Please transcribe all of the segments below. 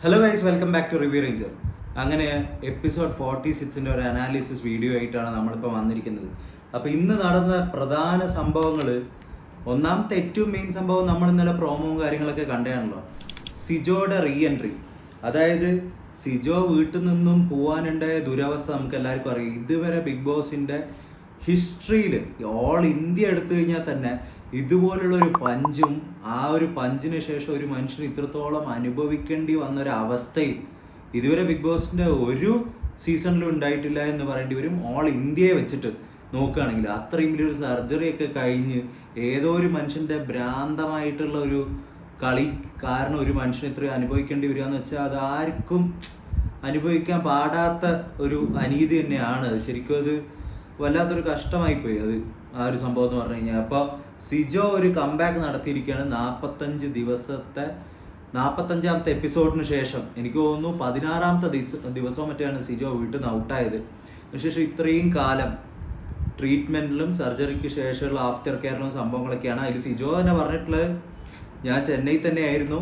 Hello guys, welcome back to review ranger. അങ്ങനെ episode 46 ഒരു analysis video ആയിട്ടാണ് നമ്മളിപ്പോൾ വന്നിരിക്കുന്നത്. അപ്പോൾ ഇന്ന് നടന്ന പ്രധാന സംഭവങ്ങൾ, ഒന്നാമത്തെ ഏറ്റവും മെയിൻ സംഭവം നമ്മൾ ഇന്നലെ പ്രോമോവും കാര്യങ്ങളൊക്കെ കണ്ടതാണല്ലോ, സിജോയുടെ റീ എൻട്രി. അതായത് സിജോ വീട്ടിൽ നിന്നും പോകാനുണ്ടായ ദുരവസ്ഥ നമുക്ക് എല്ലാവർക്കും അറിയാം. ഇതുവരെ ബിഗ് ബോസിൻ്റെ ഹിസ്റ്ററിയിൽ ഓൾ ഇന്ത്യ എടുത്തു കഴിഞ്ഞാൽ തന്നെ ഇതുപോലുള്ളൊരു പഞ്ചും ആ ഒരു പഞ്ചിന് ശേഷം ഒരു മനുഷ്യന് ഇത്രത്തോളം അനുഭവിക്കേണ്ടി വന്നൊരവസ്ഥയും ഇതുവരെ ബിഗ് ബോസിൻ്റെ ഒരു സീസണിലും ഉണ്ടായിട്ടില്ല എന്ന് പറയേണ്ടി വരും. ഓൾ ഇന്ത്യയെ വെച്ചിട്ട് നോക്കുകയാണെങ്കിൽ അത്രയും വലിയൊരു സർജറിയൊക്കെ കഴിഞ്ഞ് ഏതോ ഒരു മനുഷ്യൻ്റെ ഭ്രാന്തമായിട്ടുള്ള ഒരു കളി കാരണം ഒരു മനുഷ്യന് ഇത്രയും അനുഭവിക്കേണ്ടി വരിക എന്ന് വെച്ചാൽ അതാർക്കും അനുഭവിക്കാൻ പാടാത്ത ഒരു അനീതി തന്നെയാണ്. അത് ശരിക്കും അത് വല്ലാത്തൊരു കഷ്ടമായിപ്പോയി അത് ആ ഒരു സംഭവം എന്ന് പറഞ്ഞു കഴിഞ്ഞാൽ. അപ്പോൾ സിജോ ഒരു കംബാക്ക് നടത്തിയിരിക്കുകയാണ് 45ാമത്തെ എപ്പിസോഡിന് ശേഷം. എനിക്ക് തോന്നുന്നു 16ാമത്തെ ദിവസവും മറ്റാണ് സിജോ വീട്ടിൽ നിന്ന് ഔട്ടായത്. അതിനുശേഷം ഇത്രയും കാലം ട്രീറ്റ്മെൻറ്റിലും സർജറിക്ക് ശേഷമുള്ള ആഫ്റ്റർ കെയറിലും സംഭവങ്ങളൊക്കെയാണ്. അതിൽ സിജോ തന്നെ പറഞ്ഞിട്ടുള്ളത്, ഞാൻ ചെന്നൈയിൽ തന്നെയായിരുന്നു,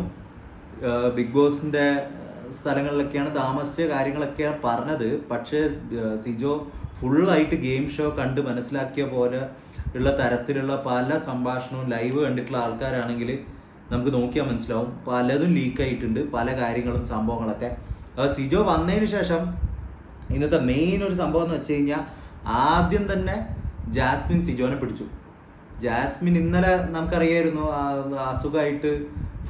ബിഗ് ബോസിൻ്റെ സ്ഥലങ്ങളിലൊക്കെയാണ് താമസിച്ച കാര്യങ്ങളൊക്കെയാണ് പറഞ്ഞത്. പക്ഷേ സിജോ ഫുള്ളായിട്ട് ഗെയിം ഷോ കണ്ട് മനസ്സിലാക്കിയ പോലെ ഉള്ള തരത്തിലുള്ള പല സംഭാഷണവും ലൈവ് കണ്ടിട്ടുള്ള ആൾക്കാരാണെങ്കിൽ നമുക്ക് നോക്കിയാൽ മനസ്സിലാവും പലതും ലീക്കായിട്ടുണ്ട്, പല കാര്യങ്ങളും സംഭവങ്ങളൊക്കെ. സിജോ വന്നതിന് ശേഷം ഇന്നത്തെ മെയിൻ ഒരു സംഭവം എന്ന് വെച്ച് കഴിഞ്ഞാൽ, ആദ്യം തന്നെ ജാസ്മിൻ സിജോനെ പിടിച്ചു. ജാസ്മിൻ ഇന്നലെ നമുക്കറിയായിരുന്നു അസുഖമായിട്ട്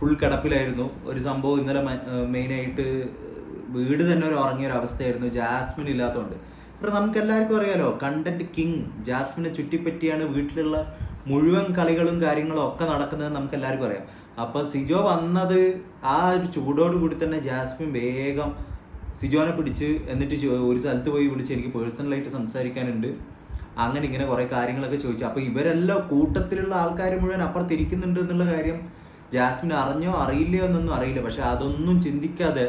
ഫുൾ കിടപ്പിലായിരുന്നു. ഒരു സംഭവം ഇന്നലെ മെയിനായിട്ട് വീട് തന്നെ ഒരു ഉറങ്ങിയൊരു അവസ്ഥയായിരുന്നു ജാസ്മിൻ ഇല്ലാത്തതുകൊണ്ട്. ഇപ്പോൾ നമുക്ക് എല്ലാവർക്കും അറിയാലോ, കണ്ടന്റ് കിങ് ജാസ്മിനെ ചുറ്റിപ്പറ്റിയാണ് വീട്ടിലുള്ള മുഴുവൻ കളികളും കാര്യങ്ങളും ഒക്കെ നടക്കുന്നത് നമുക്ക് എല്ലാവർക്കും അറിയാം. അപ്പോൾ സിജോ വന്നത് ആ ഒരു ചൂടോടുകൂടി തന്നെ ജാസ്മിൻ വേഗം സിജോനെ പിടിച്ച് എന്നിട്ട് ഒരു സ്ഥലത്ത് പോയി വിളിച്ച് എനിക്ക് പേഴ്സണലായിട്ട് സംസാരിക്കാനുണ്ട്, അങ്ങനെ ഇങ്ങനെ കുറേ കാര്യങ്ങളൊക്കെ ചോദിച്ചു. അപ്പോൾ ഇവരെല്ലാം കൂട്ടത്തിലുള്ള ആൾക്കാർ മുഴുവൻ അപ്പുറത്തിരിക്കുന്നുണ്ട് എന്നുള്ള കാര്യം ജാസ്മിൻ അറിഞ്ഞോ അറിയില്ലയോ എന്നൊന്നും അറിയില്ല. പക്ഷെ അതൊന്നും ചിന്തിക്കാതെ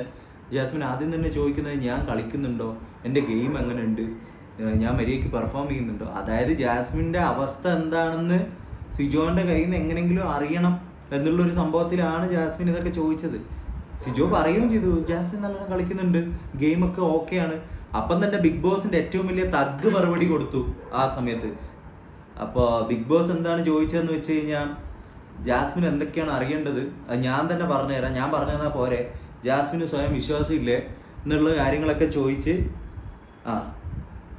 ജാസ്മിൻ ആദ്യം തന്നെ ചോദിക്കുന്നത്, ഞാൻ കളിക്കുന്നുണ്ടോ, എൻ്റെ ഗെയിം എങ്ങനെ ഉണ്ട്, ഞാൻ മര്യാദയ്ക്ക് പെർഫോം ചെയ്യുന്നുണ്ടോ. അതായത് ജാസ്മിൻ്റെ അവസ്ഥ എന്താണെന്ന് സിജോൻ്റെ കയ്യിൽ നിന്ന് എങ്ങനെയെങ്കിലും അറിയണം എന്നുള്ളൊരു സംഭവത്തിലാണ് ജാസ്മിൻ ഇതൊക്കെ ചോദിച്ചത്. സിജോ പറയുകയും ചെയ്തു, ജാസ്മിൻ നല്ലോണം കളിക്കുന്നുണ്ട്, ഗെയിമൊക്കെ ഓക്കെയാണ്. അപ്പം തന്നെ ബിഗ് ബോസിൻ്റെ ഏറ്റവും വലിയ തഗ് മറുപടി കൊടുത്തു ആ സമയത്ത്. അപ്പോൾ ബിഗ് ബോസ് എന്താണ് ചോദിച്ചതെന്ന് വെച്ച് കഴിഞ്ഞാൽ, ജാസ്മിൻ എന്തൊക്കെയാണ് അറിയേണ്ടത് അത് ഞാൻ തന്നെ പറഞ്ഞുതരാം, ഞാൻ പറഞ്ഞു തന്നാൽ പോരെ, ജാസ്മിന് സ്വയം വിശ്വാസമില്ലേ എന്നുള്ള കാര്യങ്ങളൊക്കെ ചോദിച്ച്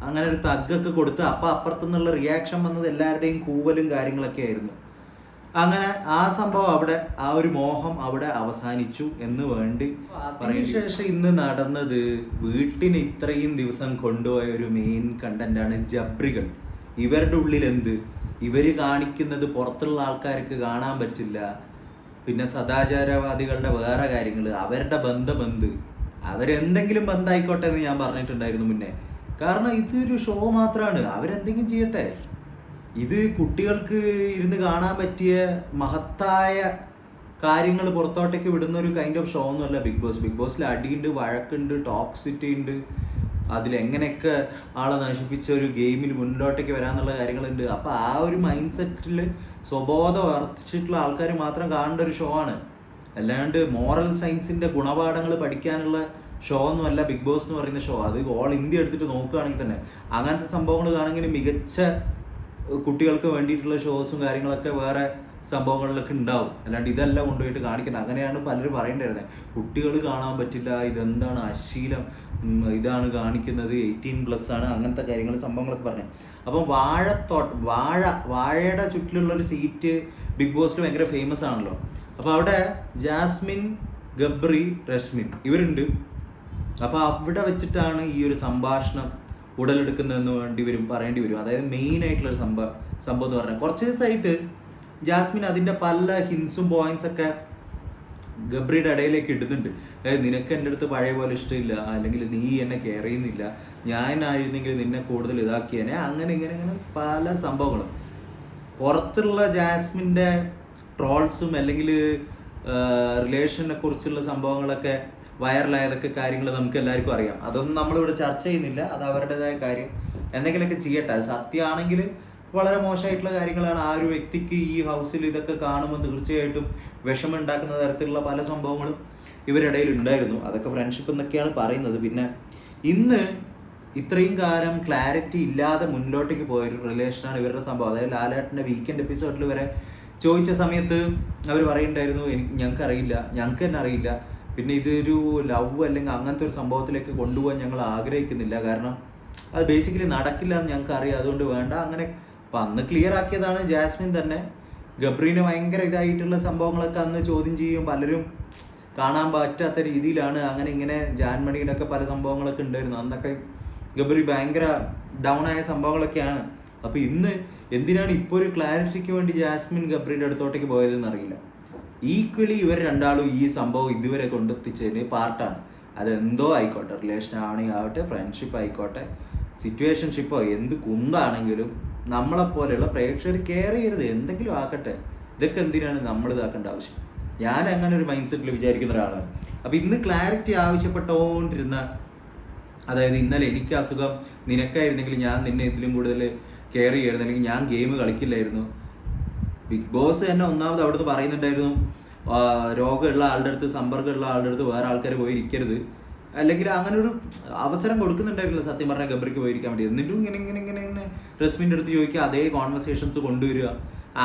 അങ്ങനെ ഒരു തഗ്ഗൊക്കെ കൊടുത്ത് അപ്പോൾ അപ്പുറത്തുനിന്നുള്ള റിയാക്ഷൻ വന്നത് എല്ലാവരുടെയും കൂവലും കാര്യങ്ങളൊക്കെ ആയിരുന്നു. അങ്ങനെ ആ സംഭവം അവിടെ, ആ ഒരു മോഹം അവിടെ അവസാനിച്ചു എന്ന് വേണ്ടി പറയുന്ന ശേഷം ഇന്ന് നടന്നത്, വീട്ടിന് ഇത്രയും ദിവസം കൊണ്ടുപോയ ഒരു മെയിൻ കണ്ടന്റാണ് ജബ്രികൾ. ഇവരുടെ ഉള്ളിൽ എന്ത്, ഇവർ കാണിക്കുന്നത് പുറത്തുള്ള ആൾക്കാർക്ക് കാണാൻ പറ്റില്ല. പിന്നെ സദാചാരവാദികളുടെ വേറെ കാര്യങ്ങൾ, അവരുടെ ബന്ധം എന്ത്, അവരെന്തെങ്കിലും ബന്ധമായിക്കോട്ടെ എന്ന് ഞാൻ പറഞ്ഞിട്ടുണ്ടായിരുന്നു മുന്നേ. കാരണം ഇതൊരു ഷോ മാത്രമാണ്, അവരെന്തെങ്കിലും ചെയ്യട്ടെ. ഇത് കുട്ടികൾക്ക് ഇരുന്ന് കാണാൻ പറ്റിയ മഹത്തായ കാര്യങ്ങൾ പുറത്തോട്ടേക്ക് വിടുന്ന ഒരു കൈൻഡ് ഓഫ് ഷോ ഒന്നുമല്ല ബിഗ് ബോസ്. ബിഗ് ബോസിൽ അടിയുണ്ട്, വഴക്കുണ്ട്, ടോക്സിറ്റി ഉണ്ട്, അതിലെങ്ങനെയൊക്കെ ആളെ നശിപ്പിച്ച ഒരു ഗെയിമിൽ മുന്നോട്ടേക്ക് വരാനുള്ള കാര്യങ്ങളുണ്ട്. അപ്പോൾ ആ ഒരു മൈൻഡ് സെറ്റിൽ സ്വബോധം വർദ്ധിച്ചിട്ടുള്ള ആൾക്കാർ മാത്രം കാണേണ്ട ഒരു ഷോ ആണ്. അല്ലാണ്ട് മോറൽ സയൻസിൻ്റെ ഗുണപാഠങ്ങൾ പഠിക്കാനുള്ള ഷോ ഒന്നുമല്ല ബിഗ് ബോസ് എന്ന് പറയുന്ന ഷോ. അത് ഓൾ ഇന്ത്യ എടുത്തിട്ട് നോക്കുകയാണെങ്കിൽ തന്നെ അങ്ങനത്തെ സംഭവങ്ങൾ കാണുമെങ്കിൽ മികച്ച കുട്ടികൾക്ക് വേണ്ടിയിട്ടുള്ള ഷോസും കാര്യങ്ങളൊക്കെ വേറെ സംഭവങ്ങളിലൊക്കെ ഉണ്ടാവും. അല്ലാണ്ട് ഇതെല്ലാം കൊണ്ടുപോയിട്ട് കാണിക്കുന്നത്. അങ്ങനെയാണ് പലരും പറയേണ്ടിയിരുന്നത്, കുട്ടികൾ കാണാൻ പറ്റില്ല, ഇതെന്താണ് അശ്ലീലം, ഇതാണ് കാണിക്കുന്നത്, 18+ ആണ്, അങ്ങനത്തെ കാര്യങ്ങൾ സംഭവങ്ങളൊക്കെ പറഞ്ഞു. അപ്പം വാഴയുടെ ചുറ്റിലുള്ളൊരു സീറ്റ് ബിഗ് ബോസിൽ ഭയങ്കര ഫേമസ് ആണല്ലോ. അപ്പോൾ അവിടെ ജാസ്മിൻ, ഗബ്രി, റസ്മിൻ ഇവരുണ്ട്. അപ്പോൾ അവിടെ വെച്ചിട്ടാണ് ഈ ഒരു സംഭാഷണം ഉടലെടുക്കുന്നതെന്ന് പറയേണ്ടി വരും. അതായത് മെയിൻ ആയിട്ടുള്ളൊരു സംഭവം എന്ന് പറഞ്ഞാൽ, കുറച്ച് ദിവസമായിട്ട് ജാസ്മിൻ അതിൻ്റെ പല ഹിൻസും പോയിന്റ്സൊക്കെ ഗബ്രിയുടെ ഇടയിലേക്ക് ഇടുന്നുണ്ട്. അതായത് നിനക്ക് എൻ്റെ അടുത്ത് പഴയ പോലെ ഇഷ്ടമില്ല, അല്ലെങ്കിൽ നീ എന്നെ കെയർ ചെയ്യുന്നില്ല, ഞാനായിരുന്നെങ്കിൽ നിന്നെ കൂടുതൽ ഇതാക്കിയേനെ, അങ്ങനെ ഇങ്ങനെ പല സംഭവങ്ങളും. പുറത്തുള്ള ജാസ്മിൻ്റെ ട്രോൾസും അല്ലെങ്കിൽ റിലേഷനെ കുറിച്ചുള്ള സംഭവങ്ങളൊക്കെ വൈറലായതൊക്കെ കാര്യങ്ങൾ നമുക്ക് എല്ലാവർക്കും അറിയാം. അതൊന്നും നമ്മളിവിടെ ചർച്ച ചെയ്യുന്നില്ല, അത് അവരുടേതായ കാര്യം. എന്തെങ്കിലുമൊക്കെ ചെയ്യട്ടെ. അത് സത്യമാണെങ്കിൽ വളരെ മോശമായിട്ടുള്ള കാര്യങ്ങളാണ്. ആ ഒരു വ്യക്തിക്ക് ഈ ഹൗസിൽ ഇതൊക്കെ കാണുമ്പോൾ തീർച്ചയായിട്ടും വിഷമം ഉണ്ടാക്കുന്ന തരത്തിലുള്ള പല സംഭവങ്ങളും ഇവരിടയിൽ ഉണ്ടായിരുന്നു. അതൊക്കെ ഫ്രണ്ട്ഷിപ്പ് എന്നൊക്കെയാണ് പറയുന്നത്. പിന്നെ ഇന്ന് ഇത്രയും കാലം ക്ലാരിറ്റി ഇല്ലാതെ മുന്നോട്ടേക്ക് പോയൊരു റിലേഷനാണ് ഇവരുടെ സംഭവം. അതായത് ലാലേട്ടൻ്റെ വീക്കെൻഡ് എപ്പിസോഡിൽ വരെ ചോദിച്ച സമയത്ത് അവർ പറയുന്നുണ്ടായിരുന്നു, ഞങ്ങൾക്ക് തന്നെ അറിയില്ല, പിന്നെ ഇതൊരു ലവ് അല്ലെങ്കിൽ അങ്ങനത്തെ ഒരു സംഭവത്തിലേക്ക് കൊണ്ടുപോകാൻ ഞങ്ങൾ ആഗ്രഹിക്കുന്നില്ല, കാരണം അത് ബേസിക്കലി നടക്കില്ല എന്ന് ഞങ്ങൾക്ക് അറിയാം, അതുകൊണ്ട് വേണ്ട അങ്ങനെ. അപ്പം അന്ന് ക്ലിയർ ആക്കിയതാണ് ജാസ്മിൻ തന്നെ. ഗബ്രീനെ ഭയങ്കര ഇതായിട്ടുള്ള സംഭവങ്ങളൊക്കെ അന്ന് ചോദ്യം ചെയ്യും, പലരും കാണാൻ പറ്റാത്ത രീതിയിലാണ്, അങ്ങനെ ഇങ്ങനെ ജാൻമണിയുടെ ഒക്കെ പല സംഭവങ്ങളൊക്കെ ഉണ്ടായിരുന്നു. അന്നൊക്കെ ഗബ്രി ഭയങ്കര ഡൗൺ ആയ സംഭവങ്ങളൊക്കെയാണ്. അപ്പോൾ ഇന്ന് എന്തിനാണ് ഇപ്പോൾ ഒരു ക്ലാരിറ്റിക്ക് വേണ്ടി ജാസ്മിൻ ഗബ്രിയുടെ അടുത്തോട്ടേക്ക് പോയതെന്ന് അറിയില്ല. ഈക്വലി ഇവർ രണ്ടാളും ഈ സംഭവം ഇതുവരെ കൊണ്ടെത്തിച്ചതിന് പാർട്ടാണ്. അതെന്തോ ആയിക്കോട്ടെ, റിലേഷൻ ആവട്ടെ, ഫ്രണ്ട്ഷിപ്പ് ആയിക്കോട്ടെ, സിറ്റുവേഷൻഷിപ്പോ എന്ത് കുന്താണെങ്കിലും നമ്മളെപ്പോലെയുള്ള പ്രേക്ഷകർ കെയർ ചെയ്യരുത്, എന്തെങ്കിലും ആക്കട്ടെ. ഇതൊക്കെ എന്തിനാണ് നമ്മൾ ഇതാക്കേണ്ട ആവശ്യം? ഞാൻ അങ്ങനെ ഒരു മൈൻഡ് സെറ്റിൽ വിചാരിക്കുന്ന ഒരാളാണ്. അപ്പം ഇന്ന് ക്ലാരിറ്റി ആവശ്യപ്പെട്ടുകൊണ്ടിരുന്ന, അതായത് ഇന്നലെ എനിക്ക് അസുഖം, നിനക്കായിരുന്നെങ്കിൽ ഞാൻ നിന്നെ ഇതിലും കൂടുതൽ കെയർ ചെയ്യായിരുന്നു, അല്ലെങ്കിൽ ഞാൻ ഗെയിം കളിക്കില്ലായിരുന്നു. ബിഗ് ബോസ് തന്നെ ഒന്നാമത് അവിടുന്ന് പറയുന്നുണ്ടായിരുന്നു, രോഗമുള്ള ആളുടെ അടുത്ത്, സമ്പർക്കമുള്ള ആളുടെ അടുത്ത് വേറെ ആൾക്കാർ പോയി ഇരിക്കരുത്, അല്ലെങ്കിൽ അങ്ങനെ ഒരു അവസരം കൊടുക്കുന്നുണ്ടായിരുന്നില്ല സത്യം പറഞ്ഞാൽ ഗബ്രിക്ക് പോയിരിക്കാൻ വേണ്ടി. എന്നിട്ടും ഇങ്ങനെ റസ്മിൻ്റെ അടുത്ത് ചോദിക്കുക, അതേ കോൺവെർസേഷൻസ് കൊണ്ടുവരിക.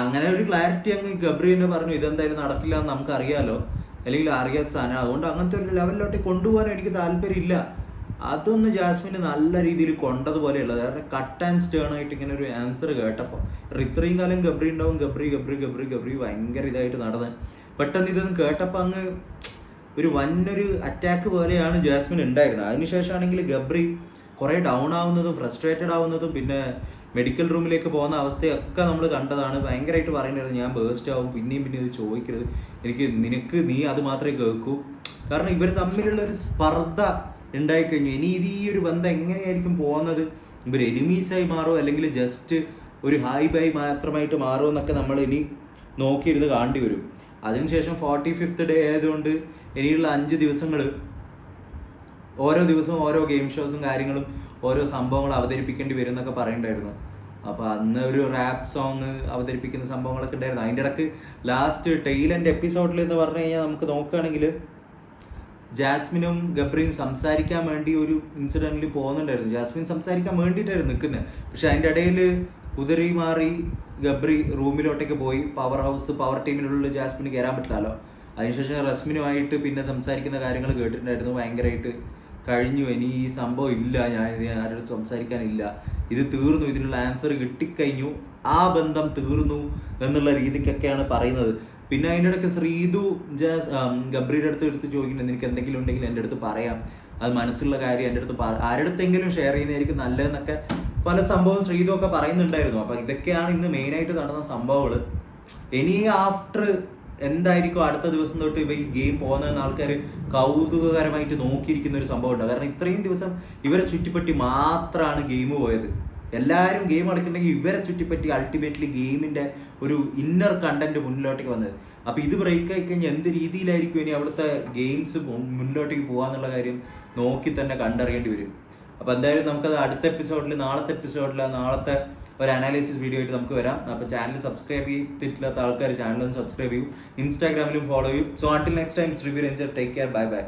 അങ്ങനെ ഒരു ക്ലാരിറ്റി അങ്ങ് ഗബ്രി തന്നെ പറഞ്ഞു, ഇതെന്തായാലും നടക്കില്ല എന്ന് നമുക്കറിയാലോ, അല്ലെങ്കിൽ അറിയാത്ത സാധനം, അതുകൊണ്ട് അങ്ങനത്തെ ഒരു ലെവലിലോട്ട് കൊണ്ടുപോകാൻ എനിക്ക് താല്പര്യമില്ല. അതൊന്ന് ജാസ്മിന് നല്ല രീതിയിൽ കൊണ്ടതുപോലെയുള്ളത്, കാരണം കട്ട് ആൻഡ് സ്റ്റേൺ ആയിട്ട് ഇങ്ങനെ ഒരു ആൻസർ കേട്ടപ്പോൾ ഇത്രയും കാലം ഗബ്രി ഉണ്ടാവും, ഗബ്രി ഭയങ്കര ഇതായിട്ട് നടന്നത്, പെട്ടെന്ന് ഇതൊന്നും കേട്ടപ്പോൾ അങ്ങ് ഒരു വന്നൊരു അറ്റാക്ക് പോലെയാണ് ജാസ്മിൻ ഉണ്ടായിരുന്നത്. അതിനുശേഷമാണെങ്കിൽ ഗബ്രി കുറേ ഡൗൺ ആവുന്നതും ഫ്രസ്ട്രേറ്റഡ് ആവുന്നതും പിന്നെ മെഡിക്കൽ റൂമിലേക്ക് പോകുന്ന അവസ്ഥയൊക്കെ നമ്മൾ കണ്ടതാണ്. ഭയങ്കരമായിട്ട് പറയുന്നത് ഞാൻ ബേസ്റ്റ് ആവും, പിന്നെയും ഇത് ചോദിക്കരുത്, നീ അത് മാത്രമേ കേൾക്കൂ. കാരണം ഇവർ തമ്മിലുള്ള ഒരു സ്പർദ്ധ ഉണ്ടായിക്കഴിഞ്ഞു. ഇനി ഇത് ഈ ഒരു ബന്ധം എങ്ങനെയായിരിക്കും പോകുന്നത്? ഇവർ എനിമീസായി മാറുമോ, അല്ലെങ്കിൽ ജസ്റ്റ് ഒരു ഹായ് ബൈ മാത്രമായിട്ട് മാറുമോ എന്നൊക്കെ നമ്മൾ ഇനി നോക്കിയിരുന്ന് കാണേണ്ടി വരും. അതിനുശേഷം 45th ഡേ ആയതുകൊണ്ട് ഇനിയുള്ള 5 ദിവസങ്ങൾ ഓരോ ദിവസവും ഓരോ ഗെയിം ഷോസും കാര്യങ്ങളും ഓരോ സംഭവങ്ങൾ അവതരിപ്പിക്കേണ്ടി വരും എന്നൊക്കെ പറയുന്നുണ്ടായിരുന്നു. അപ്പോൾ അന്ന് ഒരു റാപ്പ് സോങ് അവതരിപ്പിക്കുന്ന സംഭവങ്ങളൊക്കെ ഉണ്ടായിരുന്നു. അതിൻ്റെ ഇടയ്ക്ക് ലാസ്റ്റ് ടെയിലെൻ്റെ എപ്പിസോഡിൽ എന്ന് പറഞ്ഞു കഴിഞ്ഞാൽ നമുക്ക് നോക്കുകയാണെങ്കിൽ ജാസ്മിനും ഗബ്രിയും സംസാരിക്കാൻ വേണ്ടി ഒരു ഇൻസിഡൻറ്റിൽ പോകുന്നുണ്ടായിരുന്നു. ജാസ്മിൻ സംസാരിക്കാൻ വേണ്ടിയിട്ടായിരുന്നു നിൽക്കുന്നത്, പക്ഷെ അതിൻ്റെ ഇടയിൽ കുതിരി മാറി ഗബ്രി റൂമിലോട്ടേക്ക് പോയി. പവർ ടീമിലുള്ള ജാസ്മിന് കയറാൻ പറ്റില്ലല്ലോ. അതിനുശേഷം റസ്മിനുമായിട്ട് പിന്നെ സംസാരിക്കുന്ന കാര്യങ്ങൾ കേട്ടിട്ടുണ്ടായിരുന്നു. ഭയങ്കരമായിട്ട് കഴിഞ്ഞു, ഇനി ഈ സംഭവം ഇല്ല, ഞാൻ ആരോട് സംസാരിക്കാനില്ല, ഇത് തീർന്നു, ഇതിനുള്ള ആൻസർ കിട്ടിക്കഴിഞ്ഞു, ആ ബന്ധം തീർന്നു എന്നുള്ള രീതിക്കൊക്കെയാണ് പറയുന്നത്. പിന്നെ അതിൻ്റെ ഇടയ്ക്ക് ശ്രീതു ഗബ്രിയുടെ അടുത്ത് ചോദിക്കുന്നുണ്ട്, എനിക്ക് എന്തെങ്കിലും ഉണ്ടെങ്കിൽ എൻ്റെ അടുത്ത് പറയാം, അത് മനസ്സിലുള്ള കാര്യം എൻ്റെ അടുത്ത് ആരുടെടുത്തെങ്കിലും ഷെയർ ചെയ്യുന്നതായിരിക്കും നല്ലതെന്നൊക്കെ പല സംഭവം ശ്രീതു ഒക്കെ പറയുന്നുണ്ടായിരുന്നു. അപ്പം ഇതൊക്കെയാണ് ഇന്ന് മെയിനായിട്ട് നടന്ന സംഭവങ്ങൾ. ഇനി ആഫ്റ്റർ എന്തായിരിക്കും അടുത്ത ദിവസം തൊട്ട് ഇവ ഈ ഗെയിം പോകുന്നതെന്ന് ആൾക്കാർ കൗതുകകരമായിട്ട് നോക്കിയിരിക്കുന്ന ഒരു സംഭവം ഉണ്ട്. കാരണം ഇത്രയും ദിവസം ഇവരെ ചുറ്റിപ്പറ്റി മാത്രമാണ് ഗെയിം പോയത്. എല്ലാവരും ഗെയിം കളിക്കുന്നുണ്ടെങ്കിൽ ഇവരെ ചുറ്റിപ്പറ്റി അൾട്ടിമേറ്റ്ലി ഗെയിമിൻ്റെ ഒരു ഇന്നർ കണ്ടന്റ് മുന്നിലോട്ടേക്ക് വന്നത്. അപ്പോൾ ഇത് ബ്രേക്ക് ആയി കഴിഞ്ഞാൽ എന്ത് രീതിയിലായിരിക്കും ഇനി അവിടുത്തെ ഗെയിംസ് മുന്നിലോട്ടേക്ക് പോകാന്നുള്ള കാര്യം നോക്കി തന്നെ കണ്ടറിയേണ്ടി വരും. അപ്പോൾ എന്തായാലും നമുക്കത് നാളത്തെ എപ്പിസോഡിൽ നാളത്തെ ഒരു അനാലിസിസ് വീഡിയോ ആയിട്ട് നമുക്ക് വരാം. അപ്പോൾ ചാനൽ സബ്സ്ക്രൈബ് ചെയ്തിട്ടില്ലാത്ത ആൾക്കാർ ചാനലൊന്ന് സബ്സ്ക്രൈബ് ചെയ്യൂ, ഇൻസ്റ്റാഗ്രാമിലും ഫോളോ ചെയ്യൂ. So until next time, review ranger, take care, bye bye.